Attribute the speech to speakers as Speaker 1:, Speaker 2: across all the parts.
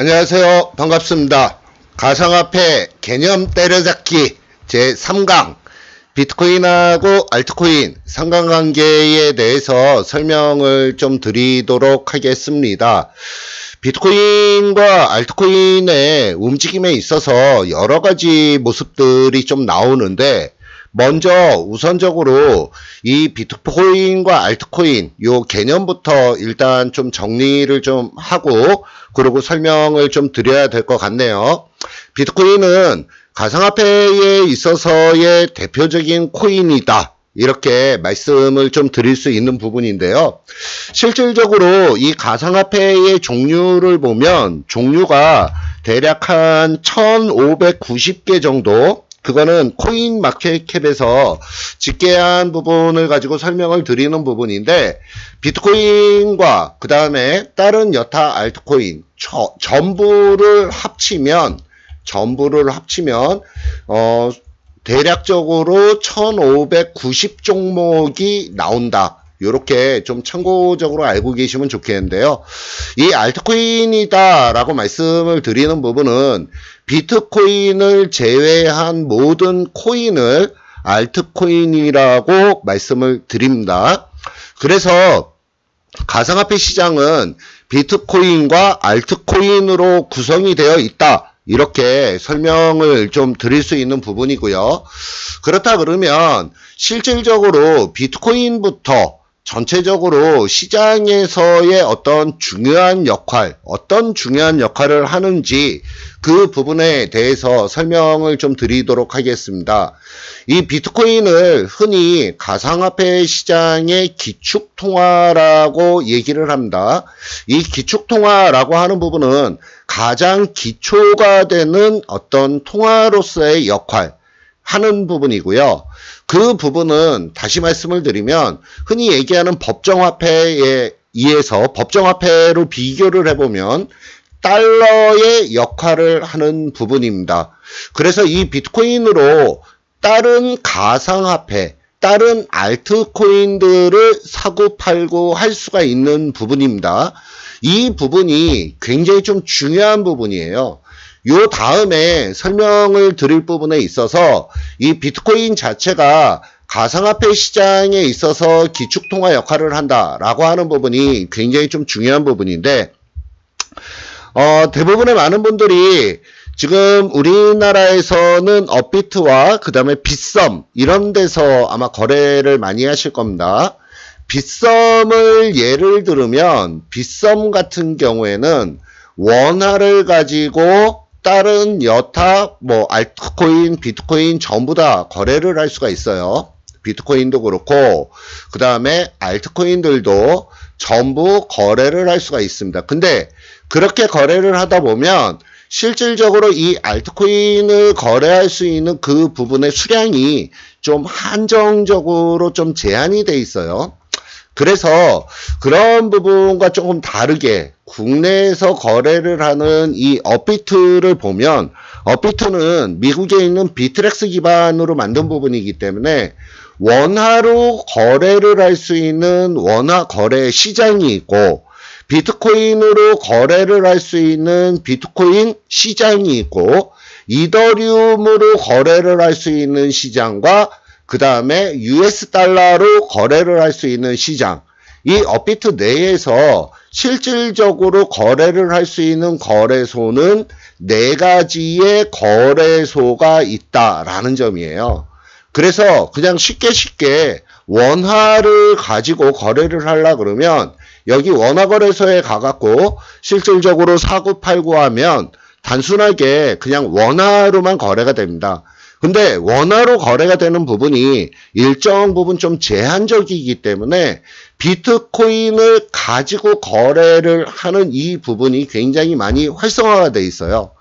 Speaker 1: 안녕하세요. 반갑습니다. 가상화폐 개념 때려잡기 제3강 비트코인하고 알트코인 상관관계에 대해서 설명을 좀 드리도록 하겠습니다. 비트코인과 알트코인의 움직임에 있어서 여러 가지 모습들이 좀 나오는데, 먼저 우선적으로 이 비트코인과 알트코인 요 개념부터 일단 좀 정리를 좀 하고 그리고 설명을 좀 드려야 될 것 같네요. 비트코인은 가상화폐에 있어서의 대표적인 코인이다, 이렇게 말씀을 좀 드릴 수 있는 부분인데요. 실질적으로 이 가상화폐의 종류를 보면 종류가 대략 한 1590개 정도, 그거는 코인 마켓캡에서 집계한 부분을 가지고 설명을 드리는 부분인데, 비트코인과 그 다음에 다른 여타 알트코인 전부를 합치면 대략적으로 1590 종목이 나온다. 요렇게 좀 참고적으로 알고 계시면 좋겠는데요. 이 알트코인이다 라고 말씀을 드리는 부분은 비트코인을 제외한 모든 코인을 알트코인이라고 말씀을 드립니다. 그래서 가상화폐 시장은 비트코인과 알트코인으로 구성이 되어 있다, 이렇게 설명을 좀 드릴 수 있는 부분이고요. 그렇다 그러면 실질적으로 비트코인부터 전체적으로 시장에서의 어떤 중요한 역할을 하는지 그 부분에 대해서 설명을 좀 드리도록 하겠습니다. 이 비트코인을 흔히 가상화폐 시장의 기축통화라고 얘기를 합니다. 이 기축통화라고 하는 부분은 가장 기초가 되는 어떤 통화로서의 역할 하는 부분이고요. 그 부분은 다시 말씀을 드리면 흔히 얘기하는 법정화폐에 의해서 법정화폐로 비교를 해보면 달러의 역할을 하는 부분입니다. 그래서 이 비트코인으로 다른 가상화폐, 다른 알트코인들을 사고 팔고 할 수가 있는 부분입니다. 이 부분이 굉장히 좀 중요한 부분이에요. 요 다음에 설명을 드릴 부분에 있어서 이 비트코인 자체가 가상화폐 시장에 있어서 기축통화 역할을 한다라고 하는 부분이 굉장히 좀 중요한 부분인데, 대부분의 많은 분들이 지금 우리나라에서는 업비트와 그 다음에 빗썸 이런 데서 아마 거래를 많이 하실 겁니다. 빗썸을 예를 들으면 빗썸 같은 경우에는 원화를 가지고 다른 여타 알트코인, 비트코인 전부 다 거래를 할 수가 있어요. 비트코인도 그렇고 그 다음에 알트코인들도 전부 거래를 할 수가 있습니다. 근데 그렇게 거래를 하다 보면 실질적으로 이 알트코인을 거래할 수 있는 그 부분의 수량이 좀 한정적으로 좀 제한이 돼 있어요. 그래서 그런 부분과 조금 다르게 국내에서 거래를 하는 이 업비트를 보면, 업비트는 미국에 있는 비트렉스 기반으로 만든 부분이기 때문에 원화로 거래를 할 수 있는 원화 거래 시장이 있고, 비트코인으로 거래를 할 수 있는 비트코인 시장이 있고, 이더리움으로 거래를 할 수 있는 시장과 그 다음에 US 달러로 거래를 할 수 있는 시장, 이 업비트 내에서 실질적으로 거래를 할 수 있는 거래소는 4가지의 거래소가 있다라는 점이에요. 그래서 그냥 쉽게 원화를 가지고 거래를 하려고 그러면 여기 원화거래소에 가갖고 실질적으로 사고 팔고 하면 단순하게 그냥 원화로만 거래가 됩니다. 근데 원화로 거래가 되는 부분이 일정 부분 좀 제한적이기 때문에 비트코인을 가지고 거래를 하는 이 부분이 굉장히 많이 활성화가 돼 있어요.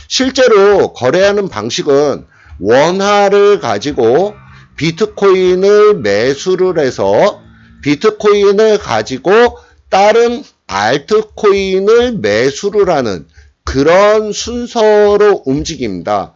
Speaker 1: 실제로 거래하는 방식은 원화를 가지고 비트코인을 매수를 해서 비트코인을 가지고 다른 알트코인을 매수를 하는 그런 순서로 움직입니다.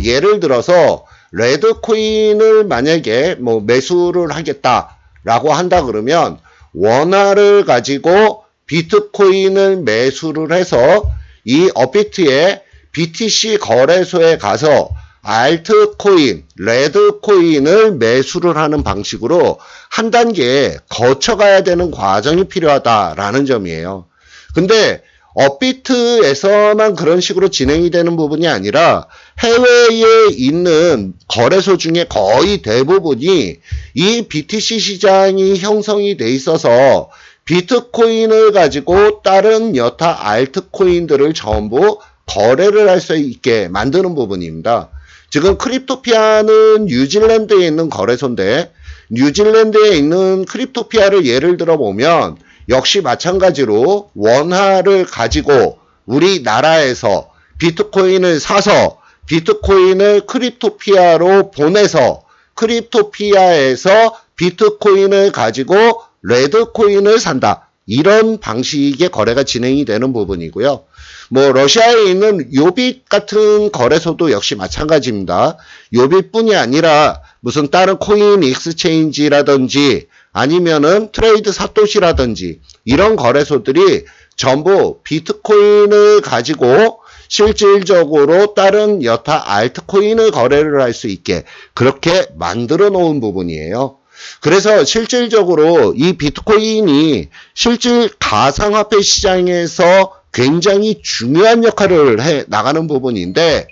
Speaker 1: 예를 들어서 레드코인을 만약에 매수를 하겠다라고 한다 그러면 원화를 가지고 비트코인을 매수를 해서 이 업비트의 BTC 거래소에 가서 알트코인, 레드코인을 매수를 하는 방식으로 한 단계 거쳐가야 되는 과정이 필요하다라는 점이에요. 근데 업비트에서만 그런 식으로 진행이 되는 부분이 아니라 해외에 있는 거래소 중에 거의 대부분이 이 BTC 시장이 형성이 돼 있어서 비트코인을 가지고 다른 여타 알트코인들을 전부 거래를 할 수 있게 만드는 부분입니다. 지금 크립토피아는 뉴질랜드에 있는 거래소인데 뉴질랜드에 있는 크립토피아를 예를 들어 보면 역시 마찬가지로 원화를 가지고 우리나라에서 비트코인을 사서 비트코인을 크립토피아로 보내서 크립토피아에서 비트코인을 가지고 레드코인을 산다. 이런 방식의 거래가 진행이 되는 부분이고요. 뭐 러시아에 있는 요빗 같은 거래소도 역시 마찬가지입니다. 요빗뿐이 아니라 무슨 다른 코인 익스체인지라든지 아니면은 트레이드 사토시라든지 이런 거래소들이 전부 비트코인을 가지고 실질적으로 다른 여타 알트코인을 거래를 할 수 있게 그렇게 만들어 놓은 부분이에요. 그래서 실질적으로 이 비트코인이 실질 가상화폐 시장에서 굉장히 중요한 역할을 해 나가는 부분인데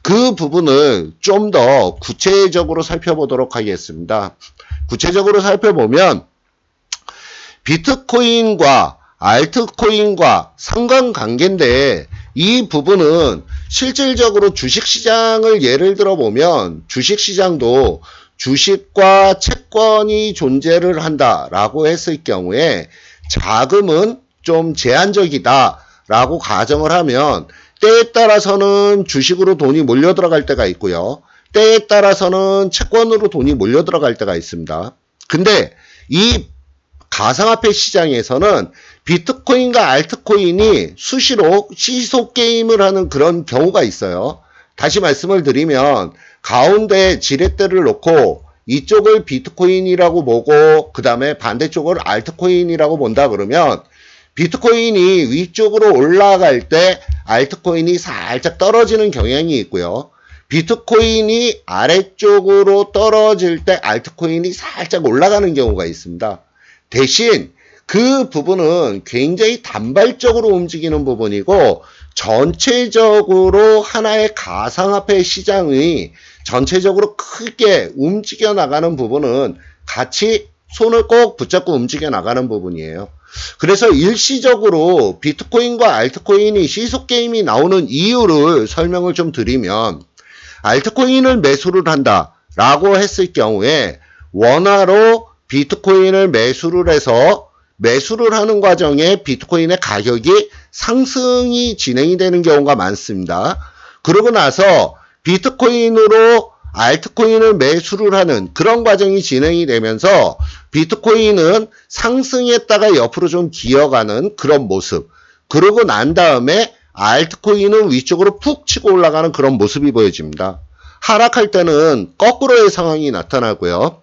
Speaker 1: 그 부분을 좀 더 구체적으로 살펴보도록 하겠습니다. 구체적으로 살펴보면 비트코인과 알트코인과 상관관계인데 이 부분은 실질적으로 주식시장을 예를 들어보면 주식시장도 주식과 채권이 존재를 한다라고 했을 경우에 자금은 좀 제한적이다라고 가정을 하면 때에 따라서는 주식으로 돈이 몰려 들어갈 때가 있고요. 때에 따라서는 채권으로 돈이 몰려 들어갈 때가 있습니다. 근데 이 가상화폐 시장에서는 비트코인과 알트코인이 수시로 시소 게임을 하는 그런 경우가 있어요. 다시 말씀을 드리면 가운데 지렛대를 놓고 이쪽을 비트코인이라고 보고 그 다음에 반대쪽을 알트코인이라고 본다 그러면 비트코인이 위쪽으로 올라갈 때 알트코인이 살짝 떨어지는 경향이 있고요. 비트코인이 아래쪽으로 떨어질 때 알트코인이 살짝 올라가는 경우가 있습니다. 대신 그 부분은 굉장히 단발적으로 움직이는 부분이고 전체적으로 하나의 가상화폐 시장의 전체적으로 크게 움직여 나가는 부분은 같이 손을 꼭 붙잡고 움직여 나가는 부분이에요. 그래서 일시적으로 비트코인과 알트코인이 시소게임이 나오는 이유를 설명을 좀 드리면 알트코인을 매수를 한다라고 했을 경우에 원화로 비트코인을 매수를 해서 매수를 하는 과정에 비트코인의 가격이 상승이 진행이 되는 경우가 많습니다. 그러고 나서 비트코인으로 알트코인을 매수를 하는 그런 과정이 진행이 되면서 비트코인은 상승했다가 옆으로 좀 기어가는 그런 모습. 그러고 난 다음에 알트코인은 위쪽으로 푹 치고 올라가는 그런 모습이 보여집니다. 하락할 때는 거꾸로의 상황이 나타나고요.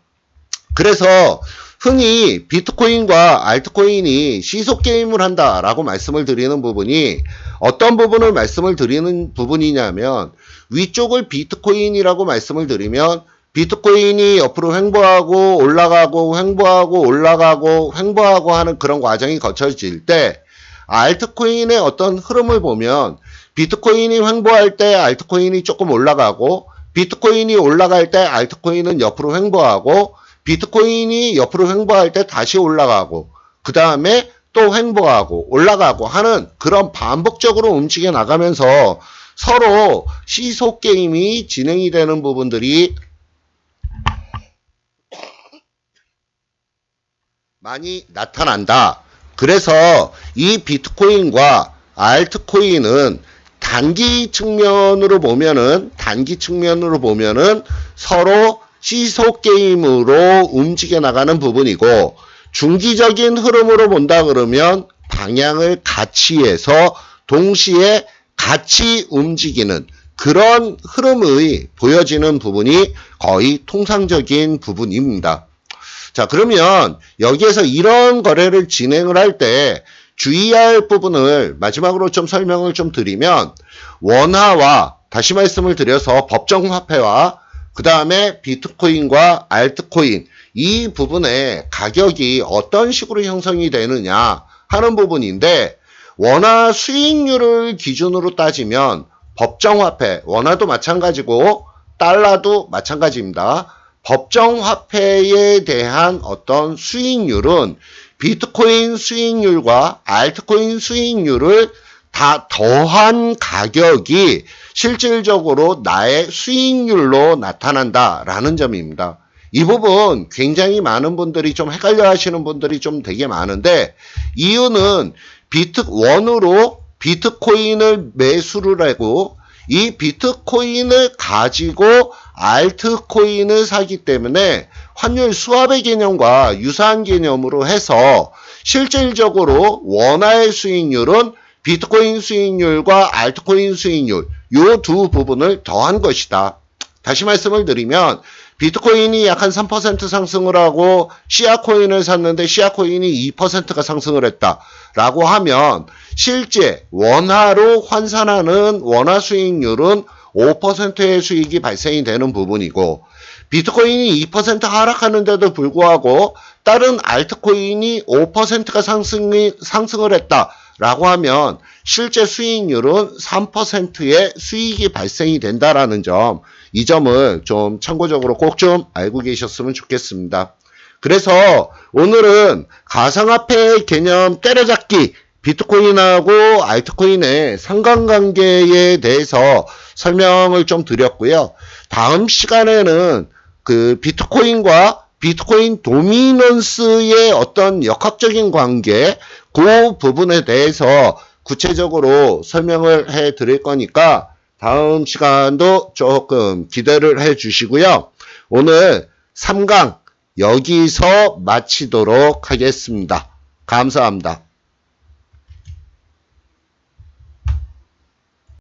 Speaker 1: 그래서 흔히 비트코인과 알트코인이 시소게임을 한다라고 말씀을 드리는 부분이 어떤 부분을 말씀을 드리는 부분이냐면 위쪽을 비트코인이라고 말씀을 드리면 비트코인이 옆으로 횡보하고 올라가고 횡보하고 올라가고 횡보하고 하는 그런 과정이 거쳐질 때 알트코인의 어떤 흐름을 보면 비트코인이 횡보할 때 알트코인이 조금 올라가고 비트코인이 올라갈 때 알트코인은 옆으로 횡보하고 비트코인이 옆으로 횡보할 때 다시 올라가고 그 다음에 또 횡보하고 올라가고 하는 그런 반복적으로 움직여 나가면서 서로 시소 게임이 진행이 되는 부분들이 많이 나타난다. 그래서 이 비트코인과 알트코인은 단기 측면으로 보면은 서로 시소 게임으로 움직여 나가는 부분이고 중기적인 흐름으로 본다 그러면 방향을 같이 해서 동시에 같이 움직이는 그런 흐름의 보여지는 부분이 거의 통상적인 부분입니다. 자, 그러면 여기에서 이런 거래를 진행을 할 때 주의할 부분을 마지막으로 좀 설명을 좀 드리면, 원화와 다시 말씀을 드려서 법정화폐와 그 다음에 비트코인과 알트코인 이 부분의 가격이 어떤 식으로 형성이 되느냐 하는 부분인데, 원화 수익률을 기준으로 따지면 법정화폐, 원화도 마찬가지고 달러도 마찬가지입니다. 법정화폐에 대한 어떤 수익률은 비트코인 수익률과 알트코인 수익률을 다 더한 가격이 실질적으로 나의 수익률로 나타난다라는 점입니다. 이 부분 굉장히 많은 분들이 좀 헷갈려 하시는 분들이 좀 되게 많은데, 이유는 원으로 비트코인을 매수를 하고 이 비트코인을 가지고 알트코인을 사기 때문에 환율 수합의 개념과 유사한 개념으로 해서 실질적으로 원화의 수익률은 비트코인 수익률과 알트코인 수익률 이 두 부분을 더한 것이다. 다시 말씀을 드리면 비트코인이 약 한 3% 상승을 하고 시아코인을 샀는데 시아코인이 2%가 상승을 했다라고 하면 실제 원화로 환산하는 원화 수익률은 5%의 수익이 발생이 되는 부분이고, 비트코인이 2% 하락하는데도 불구하고 다른 알트코인이 5%가 상승을 했다라고 하면 실제 수익률은 3%의 수익이 발생이 된다라는 점, 이 점을 좀 참고적으로 꼭 좀 알고 계셨으면 좋겠습니다. 그래서 오늘은 가상화폐 개념 때려잡기, 비트코인하고 알트코인의 상관관계에 대해서 설명을 좀 드렸고요. 다음 시간에는 그 비트코인과 비트코인 도미넌스의 어떤 역학적인 관계, 그 부분에 대해서 구체적으로 설명을 해 드릴 거니까 다음 시간도 조금 기대를 해 주시고요. 오늘 3강 여기서 마치도록 하겠습니다. 감사합니다.